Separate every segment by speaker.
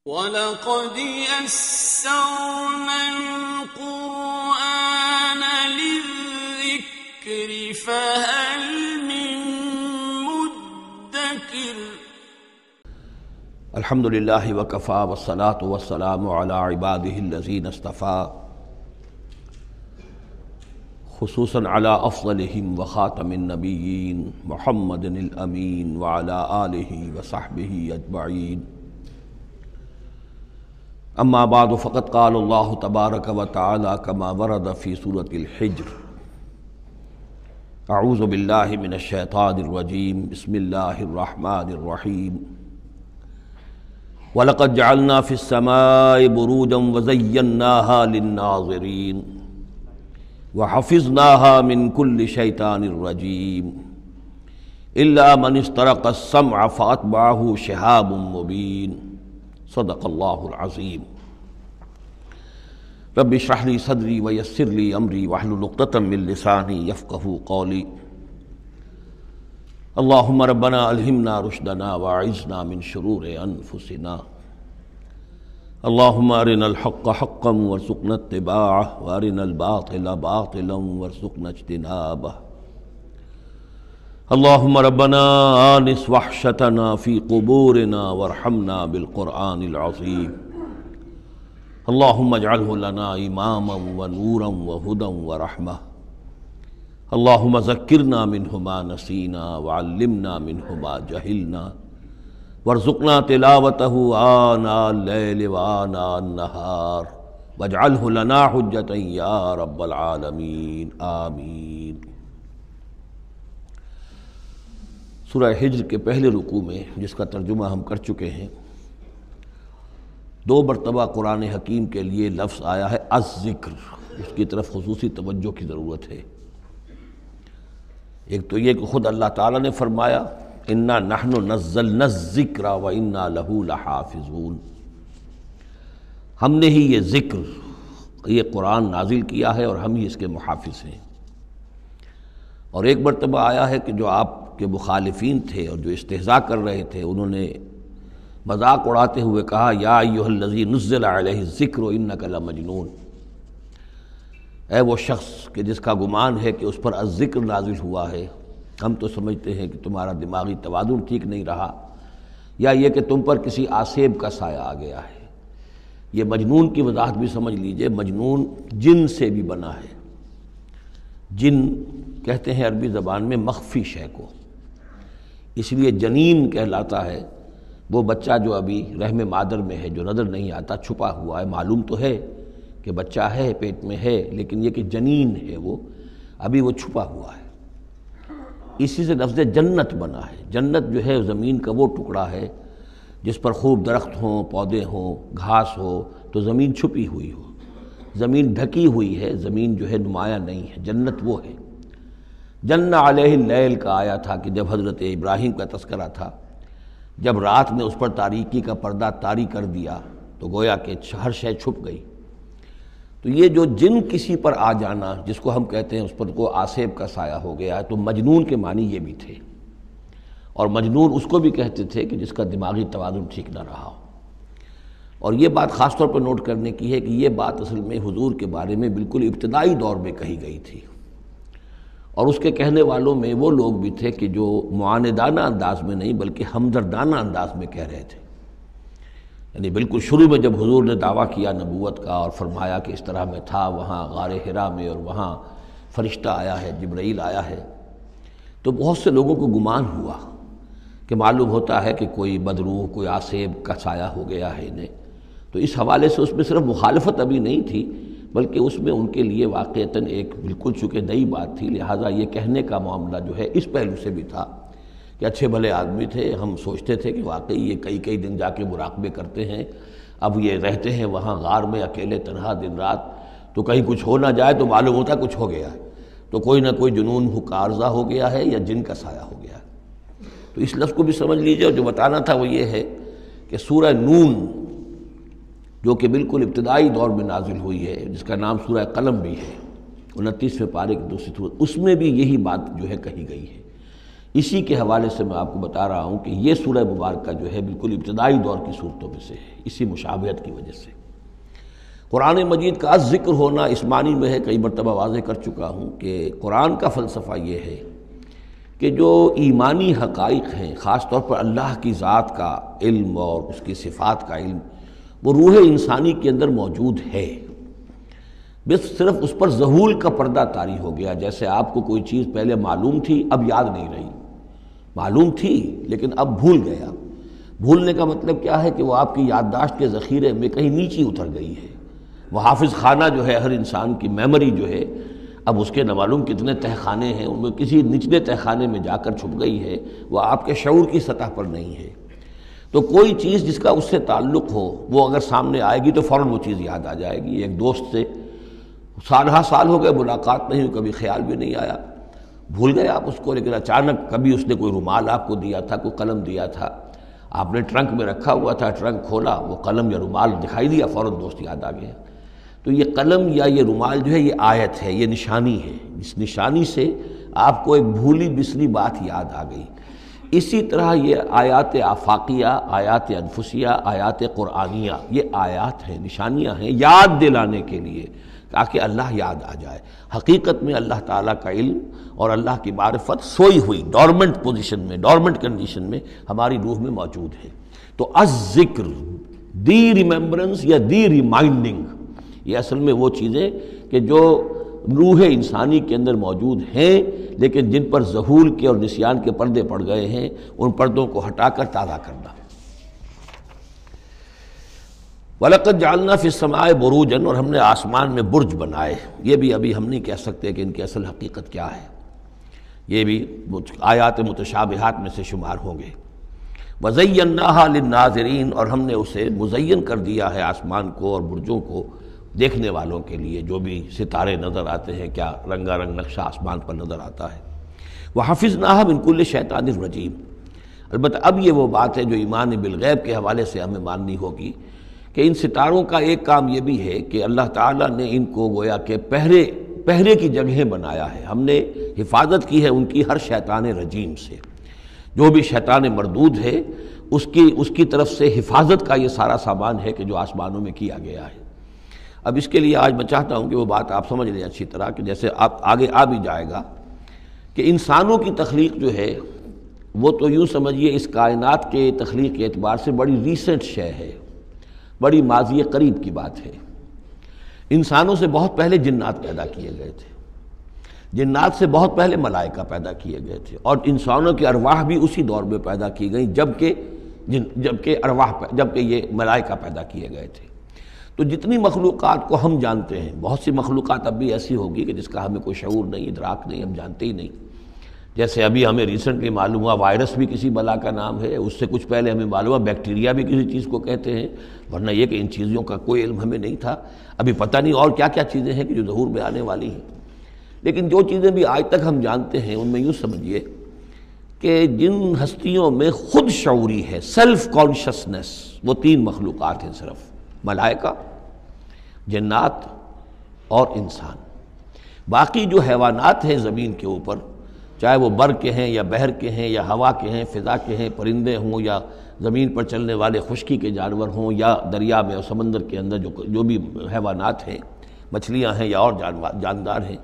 Speaker 1: وَلَقَدْ يَسَّرْنَا الْقُرْآنَ لِلذِّكْرِ فَهَلْ مِن مُّدَّكِرٍ۔
Speaker 2: الحمد للہ وکفیٰ والصلاة والسلام علی عبادہ الذین اصطفیٰ، خصوصاً علی افضلہم وخاتم النبیین محمد الامین وعلی آلہ وصحبہ اجمعین۔ اما بعد فقد قال اللہ تبارک و تعالی کما ورد فی سورۃ الحجر، اعوذ باللہ من الشیطان الرجیم، بسم اللہ الرحمن الرحیم۔ وَلَقَدْ جَعَلْنَا فِي السَّمَاءِ بُرُوجًا وَزَيَّنَّاهَا لِلنَّاظِرِينَ وَحَفِظْنَاهَا مِنْ كُلِّ شَيْطَانٍ رَجِيمٍ إِلَّا مَنِ اسْتَرَقَ السَّمْعَ فَأَتْبَعَهُ شِهَابٌ مُّبِينٌ۔ صدق اللہ العظیم۔ رب اشرح لی صدری ویسر لی امری واحلل عقدۃ من لسانی یفقہوا قولی۔ اللہم ربنا الہمنا رشدنا واعذنا من شرور انفسنا، اللہم ارنا الحق حقا وارزقنا اتباعہ وارنا الباطل باطلا وارزقنا اجتنابہ۔ اللہم ربنا آنس وحشتنا فی قبورنا وارحمنا بالقرآن العظیم، اللہم اجعلہ لنا اماما ونورا وہدى ورحمہ، اللہم ذکرنا منہ ما نسینا وعلمنا منہ ما جہلنا وارزقنا تلاوتہ آناء اللیل وآناء النہار واجعلہ لنا حجۃ یا رب العالمین، آمین۔ سورہ حجر کے پہلے رکوع میں، جس کا ترجمہ ہم کر چکے ہیں، 2 مرتبہ قرآن حکیم کے لیے لفظ آیا ہے الذکر، اس کی طرف خصوصی توجہ کی ضرورت ہے۔ ایک تو یہ کہ خود اللہ تعالیٰ نے فرمایا انا نحن نزلنا الذکر وانا لہ لحافظون، ہم نے ہی یہ ذکر، یہ قرآن نازل کیا ہے اور ہم ہی اس کے محافظ ہیں۔ اور ایک مرتبہ آیا ہے کہ جو آپ کے مخالفین تھے اور جو استہزاء کر رہے تھے، انہوں نے مذاق اڑاتے ہوئے کہا یا ایھا الذی نزل علیہ الذکر انک لمجنون، اے وہ شخص کہ جس کا گمان ہے کہ اس پر الذکر نازل ہوا ہے، ہم تو سمجھتے ہیں کہ تمہارا دماغی توازن ٹھیک نہیں رہا، یا یہ کہ تم پر کسی آسیب کا سایہ آ گیا ہے۔ یہ مجنون کی وضاحت بھی سمجھ لیجئے، مجنون جن سے بھی بنا ہے۔ جن کہتے ہیں عربی زبان میں مخفی شے کو، اس لیے جنین کہلاتا ہے وہ بچہ جو ابھی رحم مادر میں ہے، جو نظر نہیں آتا، چھپا ہوا ہے، معلوم تو ہے کہ بچہ ہے، پیٹ میں ہے، لیکن یہ کہ جنین ہے، وہ ابھی وہ چھپا ہوا ہے۔ اسی سے لفظ جنت بنا ہے۔ جنت جو ہے زمین کا وہ ٹکڑا ہے جس پر خوب درخت ہوں، پودے ہوں، گھاس ہو، تو زمین چھپی ہوئی ہو، زمین ڈھکی ہوئی ہے، زمین جو ہے نمایاں نہیں ہے۔ جنت وہ ہے۔ جن علیہ اللیل کا آیا تھا کہ جب حضرت ابراہیم کا تذکرہ تھا، جب رات میں اس پر تاریکی کا پردہ طاری کر دیا تو گویا کہ ہر شے چھپ گئی۔ تو یہ جو جن کسی پر آ جانا، جس کو ہم کہتے ہیں اس پر کو آسیب کا سایہ ہو گیا ہے، تو مجنون کے معنی یہ بھی تھے۔ اور مجنون اس کو بھی کہتے تھے کہ جس کا دماغی توازن ٹھیک نہ رہا ہو۔ اور یہ بات خاص طور پر نوٹ کرنے کی ہے کہ یہ بات اصل میں حضور کے بارے میں بالکل ابتدائی دور میں کہی گئی تھی، اور اس کے کہنے والوں میں وہ لوگ بھی تھے کہ جو معاندانہ انداز میں نہیں بلکہ ہمدردانہ انداز میں کہہ رہے تھے۔ یعنی بالکل شروع میں جب حضور نے دعویٰ کیا نبوت کا اور فرمایا کہ اس طرح میں تھا وہاں غار حرا میں، اور وہاں فرشتہ آیا ہے، جبرائیل آیا ہے، تو بہت سے لوگوں کو گمان ہوا کہ معلوم ہوتا ہے کہ کوئی بدروح، کوئی آسیب کا سایہ ہو گیا ہے انہیں۔ تو اس حوالے سے اس میں صرف مخالفت ابھی نہیں تھی، بلکہ اس میں ان کے لیے واقعتاً ایک بالکل چونکہ نئی بات تھی، لہٰذا یہ کہنے کا معاملہ جو ہے اس پہلو سے بھی تھا کہ اچھے بھلے آدمی تھے، ہم سوچتے تھے کہ واقعی یہ کئی دن جا کے مراقبے کرتے ہیں، اب یہ رہتے ہیں وہاں غار میں اکیلے تنہا دن رات، تو کہیں کچھ ہو نہ جائے تو معلوم ہوتا کچھ ہو گیا ہے، تو کوئی نہ کوئی جنون کا عارضہ ہو گیا ہے یا جن کا سایہ ہو گیا ہے۔ تو اس لفظ کو بھی سمجھ لیجیے، اور جو بتانا تھا وہ یہ ہے کہ سورہ نون جو کہ بالکل ابتدائی دور میں نازل ہوئی ہے، جس کا نام سورہ قلم بھی ہے، 29ویں پارے کی دوسری سورت، اس میں بھی یہی بات جو ہے کہی گئی ہے۔ اسی کے حوالے سے میں آپ کو بتا رہا ہوں کہ یہ سورہ مبارکہ جو ہے بالکل ابتدائی دور کی صورتوں میں سے ہے، اسی مشابہت کی وجہ سے۔ قرآن مجید کا ذکر ہونا اس معنی میں ہے، کئی مرتبہ واضح کر چکا ہوں کہ قرآن کا فلسفہ یہ ہے کہ جو ایمانی حقائق ہیں، خاص طور پر اللہ کی ذات کا علم اور اس کی صفات کا علم، وہ روح انسانی کے اندر موجود ہے، بس صرف اس پر ظہول کا پردہ طاری ہو گیا۔ جیسے آپ کو کوئی چیز پہلے معلوم تھی، اب یاد نہیں رہی، معلوم تھی لیکن اب بھول گیا۔ بھولنے کا مطلب کیا ہے کہ وہ آپ کی یادداشت کے ذخیرے میں کہیں نیچی اتر گئی ہے۔ وہ حافظ خانہ جو ہے، ہر انسان کی میموری جو ہے، اب اس کے نہ معلوم کتنے تہہ خانے ہیں، ان میں کسی نچلے تہہ خانے میں جا کر چھپ گئی ہے، وہ آپ کے شعور کی سطح پر نہیں ہے۔ تو کوئی چیز جس کا اس سے تعلق ہو، وہ اگر سامنے آئے گی تو فوراً وہ چیز یاد آ جائے گی۔ ایک دوست سے سالہ سال ہو گئے ملاقات نہیں ہوئی، کبھی خیال بھی نہیں آیا، بھول گئے آپ اس کو، لیکن اچانک کبھی اس نے کوئی رومال آپ کو دیا تھا، کوئی قلم دیا تھا، آپ نے ٹرنک میں رکھا ہوا تھا، ٹرنک کھولا، وہ قلم یا رومال دکھائی دیا، فوراً دوست یاد آ گیا۔ تو یہ قلم یا یہ رومال جو ہے، یہ آیت ہے، یہ نشانی ہے، اس نشانی سے آپ کو ایک بھولی بسری بات یاد آ گئی۔ اسی طرح یہ آیات آفاقیہ، آیات انفسیہ، آیات قرآنیہ، یہ آیات ہیں، نشانیاں ہیں یاد دلانے کے لیے، تاکہ اللہ یاد آ جائے۔ حقیقت میں اللہ تعالیٰ کا علم اور اللہ کی معرفت سوئی ہوئی ڈورمنٹ پوزیشن میں، ڈورمنٹ کنڈیشن میں ہماری روح میں موجود ہے۔ تو الذکر، دی ریممبرنس یا دی ریمائنڈنگ، یہ اصل میں وہ چیزیں کہ جو روح انسانی کے اندر موجود ہیں، لیکن جن پر ذہول کے اور نسیان کے پردے پڑ گئے ہیں، ان پردوں کو ہٹا کر تازہ کرنا۔ وَلَقَدْ جَعَلْنَا فِي السَّمَاءِ بُرُوجًا، اور ہم نے آسمان میں برج بنائے۔ یہ بھی ابھی ہم نہیں کہہ سکتے کہ ان کی اصل حقیقت کیا ہے، یہ بھی آیات متشابہات میں سے شمار ہوں گے۔ وَزَيَّنَّاهَا لِلنَّاظِرِينَ، اور ہم نے اسے مزین کر دیا ہے آسمان کو اور برجوں کو دیکھنے والوں کے لیے، جو بھی ستارے نظر آتے ہیں، کیا رنگا رنگ نقشہ آسمان پر نظر آتا ہے۔ وَحَفِظْنَاهَا مِن كُلِّ شَيْطَانٍ رَجِيمٍ، البتہ اب یہ وہ بات ہے جو ایمان بالغیب کے حوالے سے ہمیں ماننی ہوگی کہ ان ستاروں کا ایک کام یہ بھی ہے کہ اللہ تعالیٰ نے ان کو گویا کہ پہرے کی جگہیں بنایا ہے، ہم نے حفاظت کی ہے ان کی ہر شیطان رجیم سے، جو بھی شیطان مردود ہے اس کی طرف سے حفاظت کا یہ سارا سامان ہے کہ جو آسمانوں میں کیا گیا ہے۔ اب اس کے لیے آج میں چاہتا ہوں کہ وہ بات آپ سمجھ لیں اچھی طرح، کہ جیسے آپ آگے آ بھی جائے گا کہ انسانوں کی تخلیق جو ہے وہ تو یوں سمجھیے اس کائنات کے تخلیق کے اعتبار سے بڑی ریسنٹ شے ہے، بڑی ماضی قریب کی بات ہے۔ انسانوں سے بہت پہلے جنات پیدا کیے گئے تھے، جنات سے بہت پہلے ملائکہ پیدا کیے گئے تھے، اور انسانوں کی ارواح بھی اسی دور میں پیدا کی گئیں جبکہ یہ ملائکہ پیدا کیے گئے تھے۔ تو جتنی مخلوقات کو ہم جانتے ہیں، بہت سی مخلوقات اب بھی ایسی ہوگی کہ جس کا ہمیں کوئی شعور نہیں، ادراک نہیں، ہم جانتے ہی نہیں۔ جیسے ابھی ہمیں ریسنٹلی معلوم ہوا وائرس بھی کسی بلا کا نام ہے، اس سے کچھ پہلے ہمیں معلوم ہوا بیکٹیریا بھی کسی چیز کو کہتے ہیں، ورنہ یہ کہ ان چیزوں کا کوئی علم ہمیں نہیں تھا۔ ابھی پتہ نہیں اور کیا کیا چیزیں ہیں کہ جو ظہور میں آنے والی ہیں، لیکن جو چیزیں بھی آج تک ہم جانتے ہیں ان میں یوں سمجھیے کہ جن ہستیوں میں خود شعوری ہے، سیلف کانشسنس، وہ تین مخلوقات ہیں صرف، ملائکہ، جنات اور انسان۔ باقی جو حیوانات ہیں زمین کے اوپر، چاہے وہ بر کے ہیں یا بحر کے ہیں یا ہوا کے ہیں، فضا کے ہیں، پرندے ہوں یا زمین پر چلنے والے خشکی کے جانور ہوں، یا دریا میں اور سمندر کے اندر جو بھی حیوانات ہیں، مچھلیاں ہیں یا اور جاندار ہیں،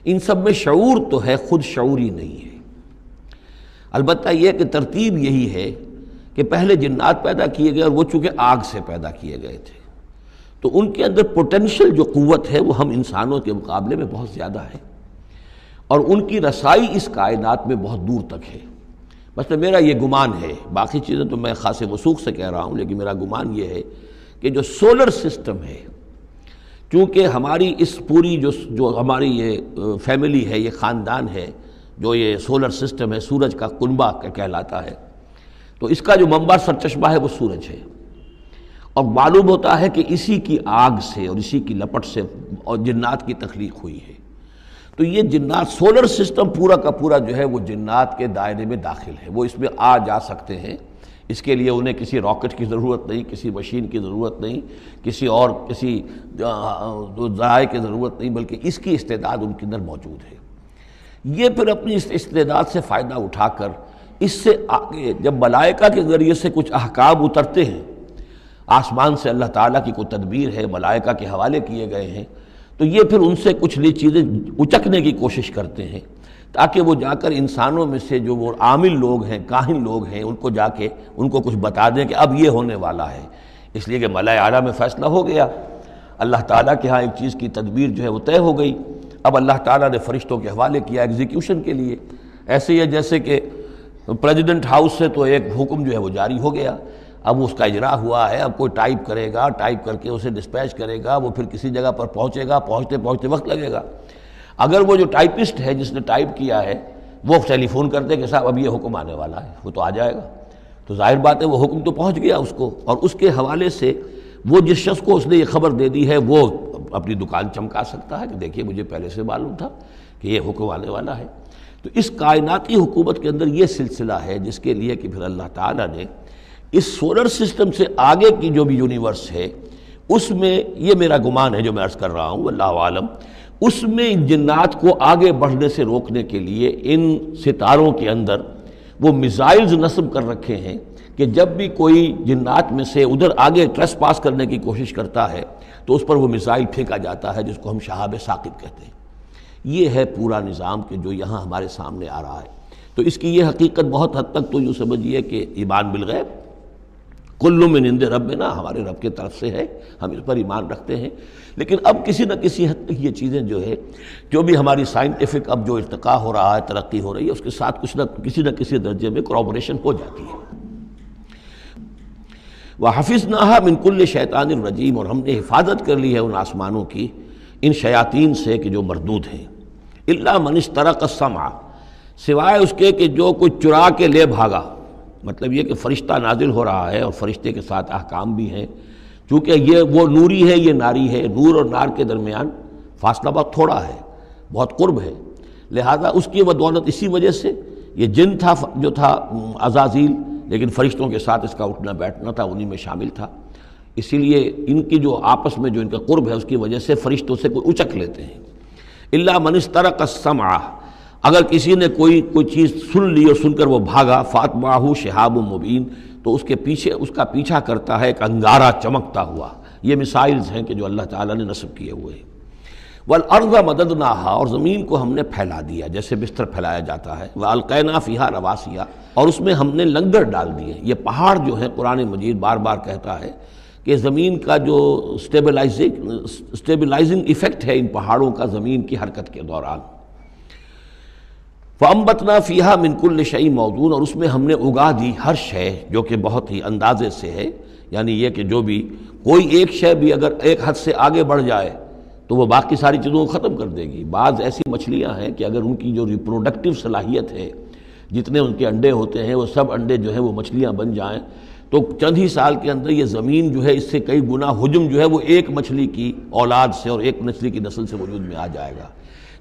Speaker 2: ان سب میں شعور تو ہے، خود شعوری نہیں ہے۔ البتہ یہ کہ ترتیب یہی ہے کہ پہلے جنات پیدا کیے گئے، اور وہ چونکہ آگ سے پیدا کیے گئے تھے، تو ان کے اندر پوٹینشل جو قوت ہے وہ ہم انسانوں کے مقابلے میں بہت زیادہ ہے، اور ان کی رسائی اس کائنات میں بہت دور تک ہے۔ مثلا میرا یہ گمان ہے، باقی چیزیں تو میں خاص وثوق سے کہہ رہا ہوں، لیکن میرا گمان یہ ہے کہ جو سولر سسٹم ہے، چونکہ ہماری اس پوری جو ہماری یہ فیملی ہے، یہ خاندان ہے، جو یہ سولر سسٹم ہے، سورج کا کنبہ کہلاتا ہے، تو اس کا جو منبع سرچشمہ ہے وہ سورج ہے، اور معلوم ہوتا ہے کہ اسی کی آگ سے اور اسی کی لپٹ سے اور جنات کی تخلیق ہوئی ہے۔ تو یہ جنات، سولر سسٹم پورا کا پورا جو ہے وہ جنات کے دائرے میں داخل ہے، وہ اس میں آ جا سکتے ہیں، اس کے لیے انہیں کسی راکٹ کی ضرورت نہیں، کسی مشین کی ضرورت نہیں، کسی ذرائع کی ضرورت نہیں، بلکہ اس کی استعداد ان کے اندر موجود ہے۔ یہ پھر اپنی اس استعداد سے فائدہ اٹھا کر اس سے آگے جب ملائکہ کے ذریعے سے کچھ احکام اترتے ہیں، آسمان سے اللہ تعالیٰ کی کوئی تدبیر ہے، ملائکہ کے حوالے کیے گئے ہیں، تو یہ پھر ان سے کچھ چیزیں اچکنے کی کوشش کرتے ہیں تاکہ وہ جا کر انسانوں میں سے جو وہ عامل لوگ ہیں، کاہن لوگ ہیں، ان کو جا کے ان کو کچھ بتا دیں کہ اب یہ ہونے والا ہے۔ اس لیے کہ ملائے اعلیٰ میں فیصلہ ہو گیا، اللہ تعالیٰ کے ہاں ایک چیز کی تدبیر جو ہے وہ طے ہو گئی، اب اللہ تعالیٰ نے فرشتوں کے حوالے کیا ایگزیکیوشن کے لیے۔ ایسے ہی ہے جیسے کہ پریزیڈنٹ ہاؤس سے تو ایک حکم جو ہے وہ جاری ہو گیا، اب اس کا اجرا ہوا ہے، اب کوئی ٹائپ کرے گا، ٹائپ کر کے اسے ڈسپیچ کرے گا، وہ پھر کسی جگہ پر پہنچے گا، پہنچتے پہنچتے وقت لگے گا۔ اگر وہ جو ٹائپسٹ ہے جس نے ٹائپ کیا ہے وہ ٹیلی فون کرتے کہ صاحب اب یہ حکم آنے والا ہے، وہ تو آ جائے گا، تو ظاہر بات ہے وہ حکم تو پہنچ گیا اس کو، اور اس کے حوالے سے وہ جس شخص کو اس نے یہ خبر دے دی ہے وہ اپنی دکان چمکا سکتا ہے کہ دیکھیے مجھے پہلے سے معلوم تھا کہ یہ حکم آنے والا ہے۔ تو اس کائناتی حکومت کے اندر یہ سلسلہ ہے جس کے لیے کہ پھر اللہ تعالیٰ نے اس سولر سسٹم سے آگے کی جو بھی یونیورس ہے اس میں، یہ میرا گمان ہے جو میں عرض کر رہا ہوں اللہ عالم، اس میں ان جنات کو آگے بڑھنے سے روکنے کے لیے ان ستاروں کے اندر وہ میزائلز نصب کر رکھے ہیں کہ جب بھی کوئی جنات میں سے ادھر آگے ٹریس پاس کرنے کی کوشش کرتا ہے تو اس پر وہ میزائل پھینکا جاتا ہے جس کو ہم شہاب ثاقب کہتے ہیں۔ یہ ہے پورا نظام کہ جو یہاں ہمارے سامنے آ رہا ہے۔ تو اس کی یہ حقیقت بہت حد تک تو یوں سمجھیے کہ ایمان بالغیب، کل من عند ربنا، ہمارے رب کے طرف سے ہے، ہم اس پر ایمان رکھتے ہیں۔ لیکن اب کسی نہ کسی حد تک یہ چیزیں جو ہے، جو بھی ہماری سائنٹیفک اب جو ارتقاء ہو رہا ہے، ترقی ہو رہی ہے، اس کے ساتھ کسی نہ کسی درجے میں کورابوریشن ہو جاتی ہے۔ وَحَفِظْنَاهَا مِنْ كُلِّ شَيْطَانٍ رَجِيمٍ، اور ہم نے حفاظت کر لی ہے ان آسمانوں کی ان شیاطین سے کہ جو مردود ہیں۔ إِلَّا مَنِ اسْتَرَقَ السَّمْعَ، سوائے اس کے کہ جو کوئی چرا کے لے بھاگا، مطلب یہ کہ فرشتہ نازل ہو رہا ہے اور فرشتے کے ساتھ احکام بھی ہیں، چونکہ یہ وہ نوری ہے، یہ ناری ہے، نور اور نار کے درمیان فاصلہ بہت تھوڑا ہے، بہت قرب ہے، لہذا اس کی بدولت اسی وجہ سے یہ جن تھا جو تھا عزازیل، لیکن فرشتوں کے ساتھ اس کا اٹھنا بیٹھنا تھا، انہی میں شامل تھا، اسی لیے ان کی جو آپس میں جو ان کا قرب ہے اس کی وجہ سے فرشتوں سے کوئی اچک لیتے ہیں۔ إِلَّا مَنِ اسْتَرَقَ السَّمْعَ، اگر کسی نے کوئی چیز سن لی اور سن کر وہ بھاگا، فَأَتْبَعَهُ شِهَابٌ مُبِينٌ، تو اس کے پیچھے اس کا پیچھا کرتا ہے ایک انگارہ چمکتا ہوا۔ یہ مثائلز ہیں کہ جو اللہ تعالیٰ نے نصب کیے ہوئے ہیں۔ وَالْأَرْضَ مَدَدْنَاهَا، اور زمین کو ہم نے پھیلا دیا جیسے بستر پھیلایا جاتا ہے۔ وَأَلْقَيْنَا فِيهَا رَوَاسِيَ، اور اس میں ہم نے لنگر ڈال دیے۔ یہ پہاڑ جو ہے قرآن مجید بار بار کہتا ہے کہ زمین کا جو سٹیبلائزنگ ایفیکٹ ہے ان پہاڑوں کا زمین کی حرکت کے دوران۔ فَأَنبَتْنَا فِيهَا مِنْ كُلِّ شَيْءٍ مَوْزُونٍ، اور اس میں ہم نے اگا دی ہر شے جو کہ بہت ہی اندازے سے ہے، یعنی یہ کہ جو بھی کوئی ایک شے بھی اگر ایک حد سے آگے بڑھ جائے تو وہ باقی ساری چیزوں کو ختم کر دے گی۔ بعض ایسی مچھلیاں ہیں کہ اگر ان کی جو ریپروڈکٹیو صلاحیت ہے، جتنے ان کے انڈے ہوتے ہیں وہ سب انڈے جو ہیں وہ مچھلیاں بن جائیں تو چند ہی سال کے اندر یہ زمین جو ہے اس سے کئی گنا حجم جو ہے وہ ایک مچھلی کی اولاد سے اور ایک مچھلی کی نسل سے وجود میں آ جائے گا۔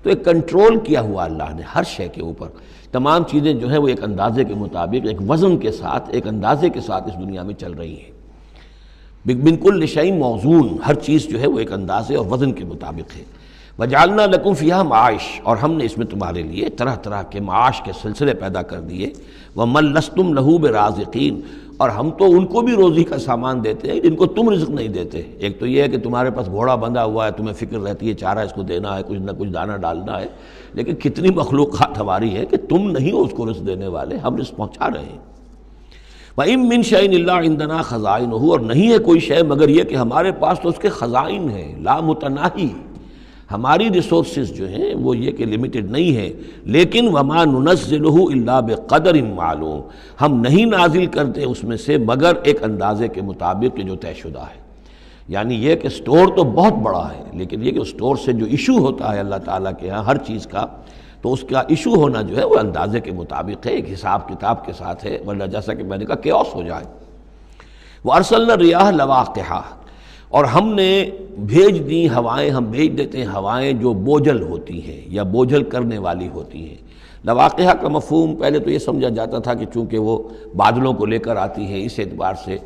Speaker 2: تو ایک کنٹرول کیا ہوا اللہ نے ہر شے کے اوپر، تمام چیزیں جو ہیں وہ ایک اندازے کے مطابق، ایک وزن کے ساتھ، ایک اندازے کے ساتھ اس دنیا میں چل رہی ہیں۔ مِنْ كُلِّ شَيْءٍ مَوْزُونٍ، ہر چیز جو ہے وہ ایک اندازے اور وزن کے مطابق ہے۔ وَجَعَلْنَا لَكُمْ فِيهَا مَعَائِشَ، اور ہم نے اس میں تمہارے لیے طرح طرح کے معاش کے سلسلے پیدا کر دیے۔ وَمَن لَسْتُمْ لَهُ بِرَازِقِينَ، اور ہم تو ان کو بھی روزی کا سامان دیتے ہیں جن کو تم رزق نہیں دیتے۔ ایک تو یہ ہے کہ تمہارے پاس گھوڑا بندھا ہوا ہے، تمہیں فکر رہتی ہے چارہ اس کو دینا ہے، کچھ نہ کچھ دانہ ڈالنا ہے، لیکن کتنی مخلوقات ہماری ہے کہ تم نہیں ہو اس کو رزق دینے والے، ہم رزق پہنچا رہے ہیں۔ وَإِن مِّن شَيْءٍ إِلَّا عِندَنَا خَزَائِنُهُ، اور نہیں ہے کوئی شے مگر یہ کہ ہمارے پاس تو اس کے خزائن ہیں، لا متناہی، ہماری ریسورسز جو ہیں وہ یہ کہ لمیٹڈ نہیں ہے، لیکن وَمَا نُنَزِّلُهُ إِلَّا بِقَدَرٍ معلوم، ہم نہیں نازل کرتے اس میں سے مگر ایک اندازے کے مطابق جو طے شدہ ہے۔ یعنی یہ کہ سٹور تو بہت بڑا ہے، لیکن یہ کہ سٹور سے جو ایشو ہوتا ہے اللہ تعالیٰ کے ہاں ہر چیز کا، تو اس کا ایشو ہونا جو ہے وہ اندازے کے مطابق ہے، ایک حساب کتاب کے ساتھ ہے، ورنہ جیسا کہ میں نے کہا کیوس ہو جائے۔ وَأَرْسَلْنَا الرِّيَاحَ لَوَاقِحَ، اور ہم نے بھیج دی ہوائیں، ہم بھیج دیتے ہیں ہوائیں جو بوجھل ہوتی ہیں یا بوجھل کرنے والی ہوتی ہیں۔ لواقعہ کا مفہوم پہلے تو یہ سمجھا جاتا تھا کہ چونکہ وہ بادلوں کو لے کر آتی ہیں اس اعتبار سے،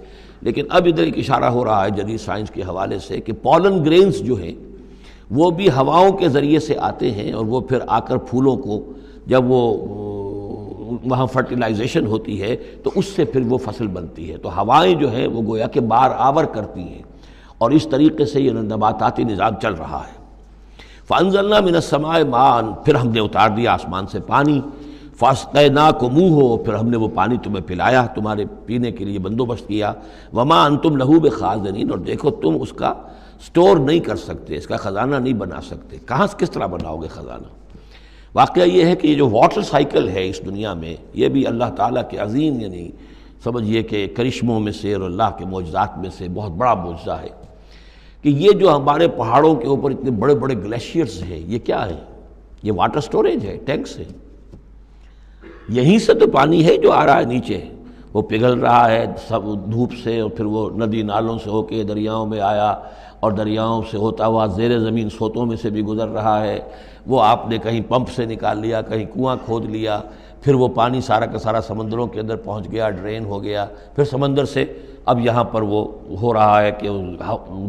Speaker 2: لیکن اب ادھر ایک اشارہ ہو رہا ہے جدید سائنس کے حوالے سے کہ پولن گرینز جو ہیں وہ بھی ہواؤں کے ذریعے سے آتے ہیں اور وہ پھر آ کر پھولوں کو جب وہ وہاں فرٹیلائزیشن ہوتی ہے تو اس سے پھر وہ فصل بنتی ہے. تو ہوائیں جو ہیں وہ گویا کہ بار آور کرتی ہیں، اور اس طریقے سے یہ نباتاتی نظام چل رہا ہے. فَأَنزَلْنَا مِنَ السَّمَاءِ مَاءً، پھر ہم نے اتار دیا آسمان سے پانی. فَاسْقَيْنَاكُمُوهُ، پھر ہم نے وہ پانی تمہیں پلایا، تمہارے پینے کے لیے بندوبست کیا. وَمَا أَنْتُمْ لَهُ بِخَازِنِينَ، اور دیکھو تم اس کا سٹور نہیں کر سکتے، اس کا خزانہ نہیں بنا سکتے. کہاں کس طرح بناؤ گے خزانہ؟ واقعہ یہ ہے کہ یہ جو واٹر سائیکل ہے اس دنیا میں، یہ بھی اللہ تعالیٰ کے عظیم، یعنی سمجھیے کہ کرشموں میں سے اور اللہ کے معجزات میں سے بہت بڑا معجزہ ہے کہ یہ جو ہمارے پہاڑوں کے اوپر اتنے بڑے بڑے گلیشیئرز ہیں، یہ کیا ہے؟ یہ واٹر سٹوریج ہے، ٹینکس ہے. یہیں سے تو پانی ہے جو آ رہا ہے نیچے، وہ پگھل رہا ہے سب دھوپ سے، اور پھر وہ ندی نالوں سے ہو کے دریاؤں میں آیا، اور دریاؤں سے ہوتا ہوا زیر زمین سوتوں میں سے بھی گزر رہا ہے. وہ آپ نے کہیں پمپ سے نکال لیا، کہیں کنواں کھود لیا، پھر وہ پانی سارا کا سارا سمندروں کے اندر پہنچ گیا، ڈرین ہو گیا. پھر سمندر سے اب یہاں پر وہ ہو رہا ہے کہ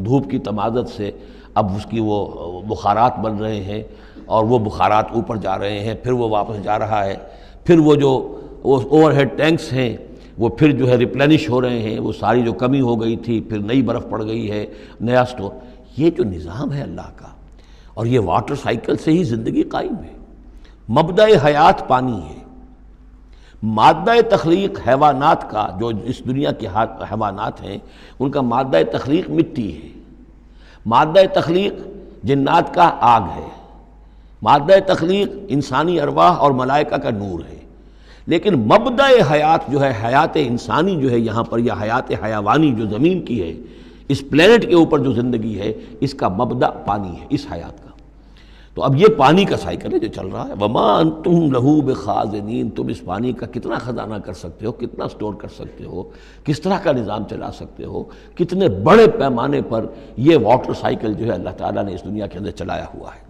Speaker 2: دھوپ کی تمازت سے اب اس کی وہ بخارات بن رہے ہیں، اور وہ بخارات اوپر جا رہے ہیں، پھر وہ واپس جا رہا ہے. پھر وہ جو اوور ہیڈ ٹینکس ہیں وہ پھر جو ہے ریپلینش ہو رہے ہیں، وہ ساری جو کمی ہو گئی تھی پھر نئی برف پڑ گئی ہے، نیا سٹور. یہ جو نظام ہے اللہ کا، اور یہ واٹر سائیکل سے ہی زندگی قائم ہے. مبدأ حیات پانی ہے. مادہ تخلیق حیوانات کا، جو اس دنیا کے حیوانات ہیں ان کا مادہ تخلیق مٹی ہے. مادہ تخلیق جنات کا آگ ہے. مادہ تخلیق انسانی ارواح اور ملائکہ کا نور ہے. لیکن مبدأ حیات جو ہے، حیات انسانی جو ہے یہاں پر، یا حیات حیوانی جو زمین کی ہے، اس پلینٹ کے اوپر جو زندگی ہے، اس کا مبدأ پانی ہے، اس حیات کا. تو اب یہ پانی کا سائیکل ہے جو چل رہا ہے. وما انتم لہو بخازنین، تم اس پانی کا کتنا خزانہ کر سکتے ہو، کتنا سٹور کر سکتے ہو، کس طرح کا نظام چلا سکتے ہو، کتنے بڑے پیمانے پر یہ واٹر سائیکل جو ہے اللہ تعالیٰ نے اس دنیا کے اندر چلایا ہوا ہے.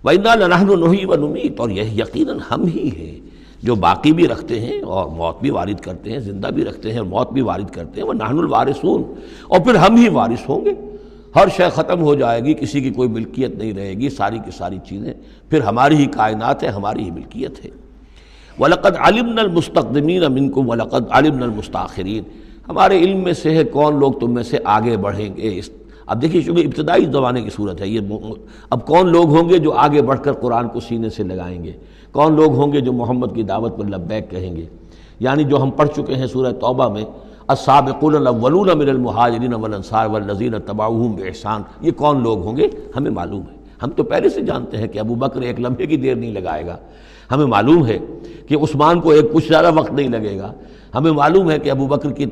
Speaker 2: وَإِنَّا لَنَحْنُ نُحْيِي وَنُمِيتُ، اور یہ یقیناً ہم ہی ہیں جو باقی بھی رکھتے ہیں اور موت بھی وارد کرتے ہیں، زندہ بھی رکھتے ہیں اور موت بھی وارد کرتے ہیں. وَنَحْنُ الْوَارِثُونَ، اور پھر ہم ہی وارث ہوں گے. ہر شے ختم ہو جائے گی، کسی کی کوئی ملکیت نہیں رہے گی، ساری کی ساری چیزیں پھر ہماری ہی کائنات ہے، ہماری ہی ملکیت ہے. وَلَقَدْ عَلِمْنَا الْمُسْتَقْدِمِينَ مِنْكُمْ وَلَقَدْ عَلِمْنَا الْمُسْتَأْخِرِينَ، ہمارے علم میں سے ہے کون لوگ تم میں سے آگے بڑھیں گے. اب دیکھیے چونکہ ابتدائی زمانے کی صورت ہے یہ، اب کون لوگ ہوں گے جو آگے بڑھ کر قرآن کو سینے سے لگائیں گے، کون لوگ ہوں گے جو محمد کی دعوت پر لبیک کہیں گے. یعنی جو ہم پڑھ چکے ہیں سورہ توبہ میں، السابقون الاولون من المہاجرین والانصار والذین اتبعوہم بإحسان، یہ کون لوگ ہوں گے ہمیں معلوم ہے. ہم تو پہلے سے جانتے ہیں کہ ابو بکر ایک لمحے کی دیر نہیں لگائے گا. ہمیں معلوم ہے کہ عثمان کو کچھ زیادہ وقت نہیں لگے گا. ہمیں معلوم ہے کہ ابو بکر کی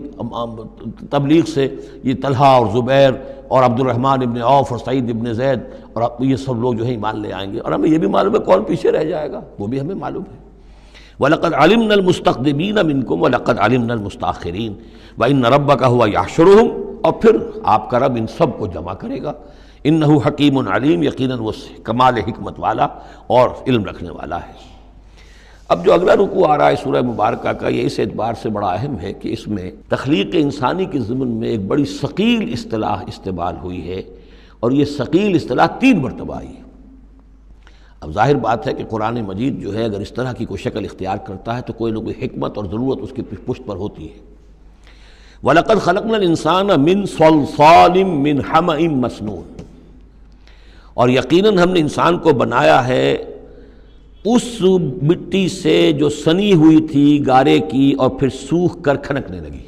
Speaker 2: تبلیغ سے یہ طلحہ اور زبیر اور عبد الرحمن ابن عوف اور سعید ابن زید اور یہ سب لوگ جو ہے ایمان لے آئیں گے. اور ہمیں یہ بھی معلوم ہے کون پیچھے رہ جائے گا، وہ بھی ہمیں معلوم ہے. وَلَقَدْ عَلِمْنَا الْمُسْتَقْدِمِينَ مِنْكُمْ وَلَقَدْ عَلِمْنَا الْمُسْتَأْخِرِينَ وَإِنَّ رَبَّكَ هُوَ يَحْشُرُهُمْ، اور پھر آپ کا رب ان سب کو جمع کرے گا. إِنَّهُ حَكِيمٌ عَلِيمٌ، یقیناً وہ کمال حکمت والا اور علم رکھنے والا ہے. اب جو اگلا رکوع آ رہا ہے سورہ مبارکہ کا، یہ اس اعتبار سے بڑا اہم ہے کہ اس میں تخلیق انسانی کے ضمن میں ایک بڑی ثقیل اصطلاح استعمال ہوئی ہے، اور یہ ثقیل اصطلاح 3 مرتبہ آئی ہے. اب ظاہر بات ہے کہ قرآن مجید جو ہے اگر اس طرح کی کوئی شکل اختیار کرتا ہے تو کوئی نہ کوئی حکمت اور ضرورت اس کی پشت پر ہوتی ہے. وَلَقَدْ خَلَقْنَا الْإِنسَانَ مِنْ صَلْصَالٍ مِّنْ حَمَإٍ مَّسْنُونٍ، اور یقیناً ہم نے انسان کو بنایا ہے اس مٹی سے جو سنی ہوئی تھی گارے کی اور پھر سوکھ کر کھنکنے لگی.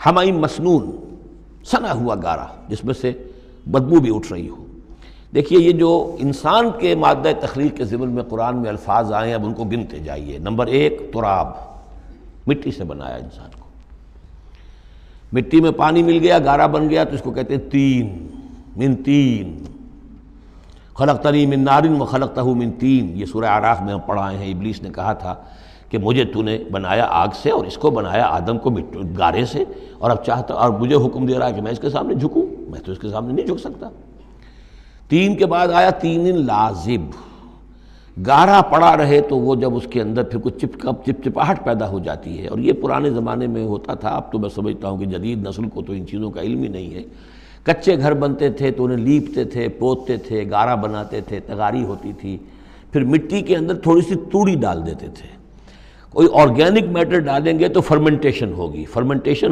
Speaker 2: حَمَإٍ مَّسْنُون، سنا ہوا گارا جس میں سے بدبو بھی اٹھ رہی ہو. دیکھیے یہ جو انسان کے مادہ تخلیق کے ضمن میں قرآن میں الفاظ آئے ہیں، اب ان کو گنتے جائیے. نمبر 1 تراب، مٹی سے بنایا انسان کو. مٹی میں پانی مل گیا، گارا بن گیا، تو اس کو کہتے ہیں تین، من تین. خلقتنی من نار وخلقتہ من تین، یہ سورہ اعراف میں ہم پڑھائے ہیں. ابلیس نے کہا تھا کہ مجھے تو نے بنایا آگ سے اور اس کو بنایا آدم کو گارے سے، اور اب چاہتا اور مجھے حکم دے رہا ہے کہ میں اس کے سامنے جھکوں. میں تو اس کے سامنے نہیں جھک سکتا. 3 کے بعد آیا تین لازب، گارا پڑا رہے تو وہ جب اس کے اندر پھر کچھ چپچپاہٹ پیدا ہو جاتی ہے. اور یہ پرانے زمانے میں ہوتا تھا، اب تو میں سمجھتا ہوں کہ جدید نسل کو تو ان چیزوں کا علم ہی نہیں ہے. کچے گھر بنتے تھے تو انہیں لیپتے تھے، پوتتے تھے، گارا بناتے تھے، تغاری ہوتی تھی، پھر مٹی کے اندر تھوڑی سی توڑی ڈال دیتے تھے. کوئی آرگینک میٹر ڈالیں گے تو فرمنٹیشن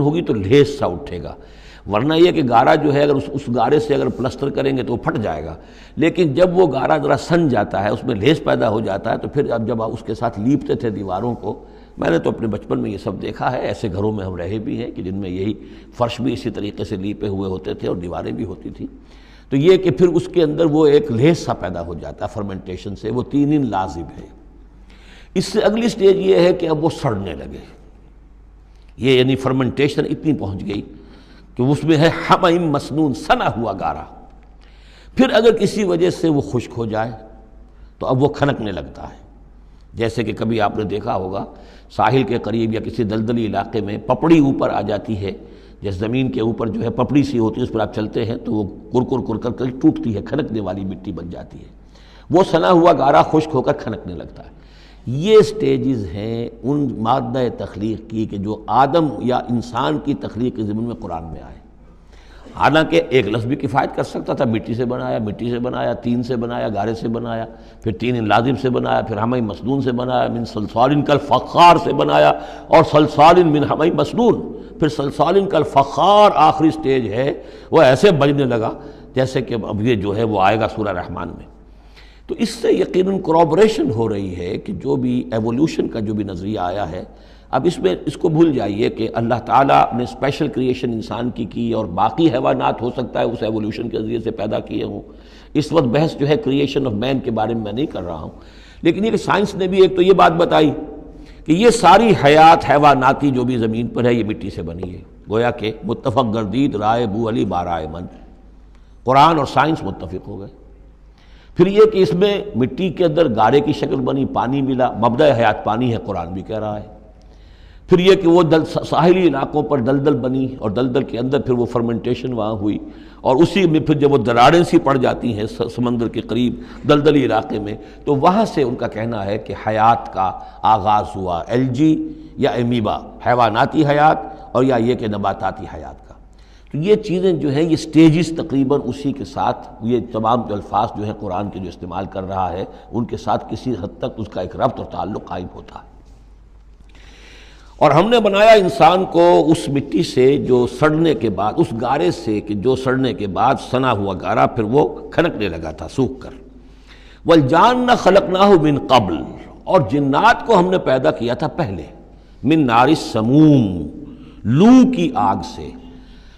Speaker 2: ہوگی تو لیس سا اٹھے گا، ورنہ یہ کہ گارا جو ہے اگر اس گارے سے اگر پلسٹر کریں گے تو وہ پھٹ جائے گا. لیکن جب وہ گارا ذرا سن جاتا ہے، اس میں لیس پیدا ہو جاتا ہے، تو پھر جب آپ اس کے ساتھ لیپتے تھے دیواروں کو، میں نے تو اپنے بچپن میں یہ سب دیکھا ہے، ایسے گھروں میں ہم رہے بھی ہیں کہ جن میں یہی فرش بھی اسی طریقے سے لیپے ہوئے ہوتے تھے اور دیواریں بھی ہوتی تھیں. تو یہ کہ پھر اس کے اندر وہ ایک لیس سا پیدا ہو جاتا ہے فرمنٹیشن سے، وہ 3 دن لازم ہے. اس سے اگلی سٹیج یہ ہے کہ اب وہ سڑنے لگے. یہ یعنی فرمنٹیشن اتنی پہنچ گئی کہ اس میں ہے حمیم مسنون، سنا ہوا گارا. پھر اگر کسی وجہ سے وہ خشک ہو جائے تو اب وہ کھنکنے لگتا ہے. جیسے کہ کبھی آپ نے دیکھا ہوگا ساحل کے قریب یا کسی دلدلی علاقے میں پپڑی اوپر آ جاتی ہے، جیسے زمین کے اوپر جو ہے پپڑی سی ہوتی ہے، اس پر آپ چلتے ہیں تو وہ کر کر ٹوٹتی ہے، کھنکنے والی مٹی بن جاتی ہے. وہ سنا ہوا گارا خشک ہو کر کھنکنے لگتا ہے. یہ سٹیجز ہیں ان مادہ تخلیق کی کہ جو آدم یا انسان کی تخلیق کے ضمن میں قرآن میں آئے. حالانکہ ایک لفظ بھی کفایت کر سکتا تھا، مٹی سے بنایا، تین سے بنایا، گارے سے بنایا، پھر 3 لازم سے بنایا، پھر حمیم مسنون سے بنایا، من صلصال کالفخار سے بنایا، اور صلصال من حمیم مسنون، پھر صلصال کالفخار آخری سٹیج ہے، وہ ایسے بجنے لگا جیسے کہ اب یہ جو ہے وہ آئے گا سورہ رحمان میں. تو اس سے یقیناً کورابریشن ہو رہی ہے کہ جو بھی ایولیوشن کا جو بھی نظریہ آیا ہے، اب اس میں اس کو بھول جائیے کہ اللہ تعالیٰ نے اسپیشل کریشن انسان کی اور باقی حیوانات ہو سکتا ہے اس ایولیوشن کے ذریعے سے پیدا کیے ہوں. اس وقت بحث جو ہے کریشن آف مین کے بارے میں نہیں کر رہا ہوں، لیکن یہ کہ سائنس نے بھی ایک تو یہ بات بتائی کہ یہ ساری حیات حیواناتی جو بھی زمین پر ہے یہ مٹی سے بنی ہے. گویا کہ متفق گردید رائے بو علی بارائے من، قرآن اور سائنس متفق ہو گئے. پھر یہ کہ اس میں مٹی کے اندر گارے کی شکل بنی، پانی ملا، مبدأ حیات پانی ہے، قرآن بھی کہہ رہا ہے. پھر یہ کہ وہ ساحلی علاقوں پر دلدل بنی اور دلدل کے اندر پھر وہ فرمنٹیشن وہاں ہوئی، اور اسی میں پھر جب وہ دراڑیں سی پڑ جاتی ہیں سمندر کے قریب دلدلی علاقے میں، تو وہاں سے ان کا کہنا ہے کہ حیات کا آغاز ہوا، الجی یا امیبا، حیواناتی حیات، اور یا یہ کہ نباتاتی حیات کا. تو یہ چیزیں جو ہیں یہ سٹیجز تقریباً اسی کے ساتھ، یہ تمام جو الفاظ جو ہیں قرآن کے جو استعمال کر رہا ہے ان کے ساتھ کسی حد تک اس کا ایک ربط اور تعلق قائم ہوتا ہے. اور ہم نے بنایا انسان کو اس مٹی سے جو سڑنے کے بعد، اس گارے سے کہ جو سڑنے کے بعد سنا ہوا گارا پھر وہ کھنکنے لگا تھا سوکھ کر. والجان خلقناہ من قبل، اور جنات کو ہم نے پیدا کیا تھا پہلے، من نار السموم، لو کی آگ سے.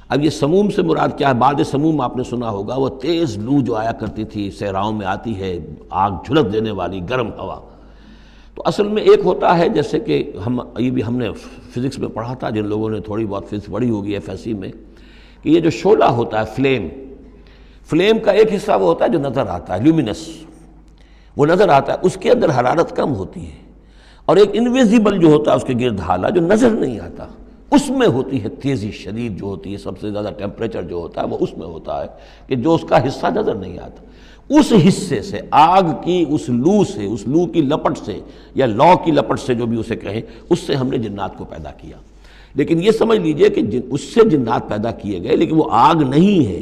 Speaker 2: اب یہ سموم سے مراد کیا ہے؟ بعد سموم آپ نے سنا ہوگا، وہ تیز لو جو آیا کرتی تھی، صحراؤں میں آتی ہے، آگ جھلک دینے والی گرم ہوا. تو اصل میں ایک ہوتا ہے جیسے کہ یہ بھی ہم نے فزکس میں پڑھا تھا، جن لوگوں نے تھوڑی بہت فزکس پڑھی ہوگی FSC میں، کہ یہ جو شعلہ ہوتا ہے فلیم کا ایک حصہ وہ ہوتا ہے جو نظر آتا ہے، لیومینس، وہ نظر آتا ہے، اس کے اندر حرارت کم ہوتی ہے. اور ایک انویزیبل جو ہوتا ہے اس کے گرد حالہ جو نظر نہیں آتا، اس میں ہوتی ہے تیزی شدید جو ہوتی ہے، سب سے زیادہ ٹیمپریچر جو ہوتا ہے وہ اس میں ہوتا ہے کہ جو اس کا حصہ نظر نہیں آتا. اس حصے سے آگ کی اس لو کی لپٹ سے یا لو کی لپٹ سے جو بھی اسے کہیں، اس سے ہم نے جنات کو پیدا کیا. لیکن یہ سمجھ لیجئے کہ اس سے جنات پیدا کیے گئے لیکن وہ آگ نہیں ہے.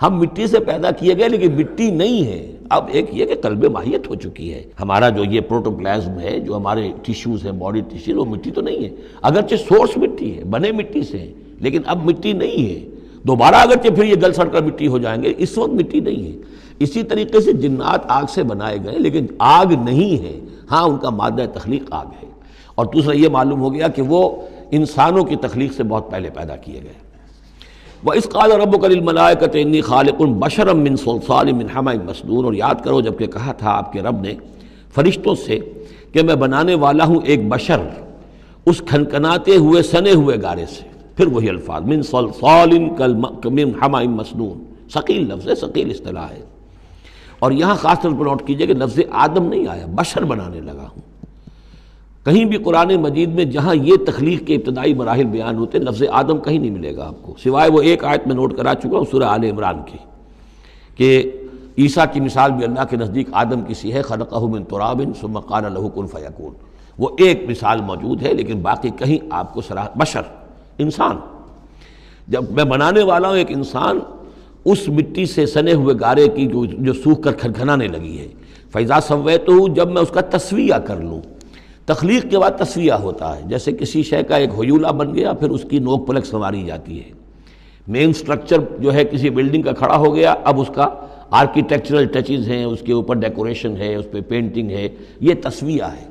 Speaker 2: ہم مٹی سے پیدا کیے گئے لیکن مٹی نہیں ہے. اب ایک یہ کہ قلب ماہیت ہو چکی ہے، ہمارا جو یہ پروٹوپلازم ہے، جو ہمارے ٹیشوز ہیں، باڈی ٹیشوز، وہ مٹی تو نہیں ہے، اگرچہ سورس مٹی ہے، بنے مٹی سے ہیں، لیکن اب مٹی نہیں ہے. دوبارہ اگرچہ پھر یہ گل سڑ کر مٹی ہو جائیں گے، اس وقت مٹی نہیں ہے. اسی طریقے سے جنات آگ سے بنائے گئے لیکن آگ نہیں ہے، ہاں ان کا مادہ تخلیق آگ ہے. اور دوسرا یہ معلوم ہو گیا کہ وہ انسانوں کی تخلیق سے بہت پہلے پیدا کیے گئے. وَإِذْ قَالَ رَبُّكَ لِلْمَلَائِكَةِ إِنِّي خَالِقٌ بَشَرًا مِّن صَلْصَالٍ مِّنْ حَمَإٍ مَّسْنُونٍ، اور یاد کرو جب کہ کہا تھا آپ کے رب نے فرشتوں سے کہ میں بنانے والا ہوں ایک بشر اس کھنکناتے ہوئے سنے ہوئے گارے سے. پھر وہی الفاظ من صلصال من حمأ مسنون، ثقیل لفظ ہے، ثقیل اصطلاح ہے. اور یہاں خاص طور پر نوٹ کیجئے کہ لفظ آدم نہیں آیا، بشر بنانے لگا ہوں. کہیں بھی قرآن مجید میں جہاں یہ تخلیق کے ابتدائی مراحل بیان ہوتے ہیں لفظ آدم کہیں نہیں ملے گا آپ کو، سوائے وہ ایک آیت میں نوٹ کرا چکا ہوں سورہ آل عمران کی، کہ عیسیٰ کی مثال بھی اللہ کے نزدیک آدم کی سی ہے، خلقہ من تراب ثم قال له کن فیکون. وہ ایک مثال موجود ہے لیکن باقی کہیں آپ کو بشر، انسان. جب میں بنانے والا ہوں ایک انسان اس مٹی سے سنے ہوئے گارے کی جو سوکھ کر کھنکھنانے لگی ہے، فَإِذَا سَوَّيْتُهُ، جب میں اس کا تسویہ کر لوں. تخلیق کے بعد تسویہ ہوتا ہے، جیسے کسی شے کا ایک حیولہ بن گیا پھر اس کی نوک پلک سنواری جاتی ہے. مین سٹرکچر جو ہے کسی بلڈنگ کا کھڑا ہو گیا، اب اس کا آرکیٹیکچرل ٹچز ہیں، اس کے اوپر ڈیکوریشن ہے، اس پہ پینٹنگ ہے، یہ تسویہ ہے.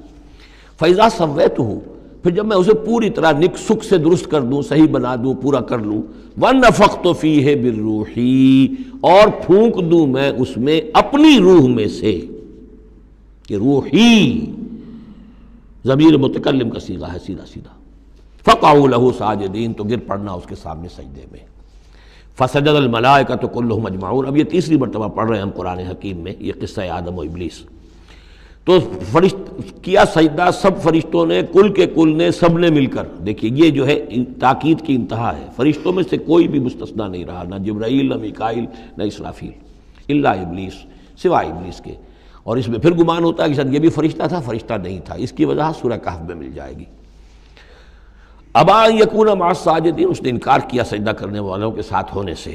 Speaker 2: فَإِذَا سَوَّيْتُهُ، پھر جب میں اسے پوری طرح نک سک سے درست کر دوں، صحیح بنا دوں، پورا کر لوں. وَنَفَخْتُ فِيهِ بِالرُّوحِ، اور پھونک دوں میں اس میں اپنی روح میں سے. کہ روحی ضمیر متکلم کا صیغہ ہے سیدھا سیدھا. فَقَعُوا لَهُ سَاجِدِينَ، تو گر پڑنا اس کے سامنے سجدے میں. فَسَجَدَ الْمَلَائِكَةُ كُلُّهُمْ أَجْمَعُونَ. اب یہ تیسری مرتبہ پڑھ رہے ہیں ہم قرآن حکیم میں یہ قصہ آدم و ابلیس. تو کیا سجدہ سب فرشتوں نے، کل کے کل نے، سب نے مل کر. دیکھیے یہ جو ہے تاکید کی انتہا ہے، فرشتوں میں سے کوئی بھی مستثنیٰ نہیں رہا، نہ جبرائیل، نہ میکائیل، نہ اسرافیل، الا ابلیس، سوائے ابلیس کے. اور اس میں پھر گمان ہوتا ہے کہ شاید یہ بھی فرشتہ تھا، فرشتہ نہیں تھا. اس کی وجہ سورہ کہف میں مل جائے گی. ابا ان یکون مع الساجدین، اس نے انکار کیا سجدہ کرنے والوں کے ساتھ ہونے سے.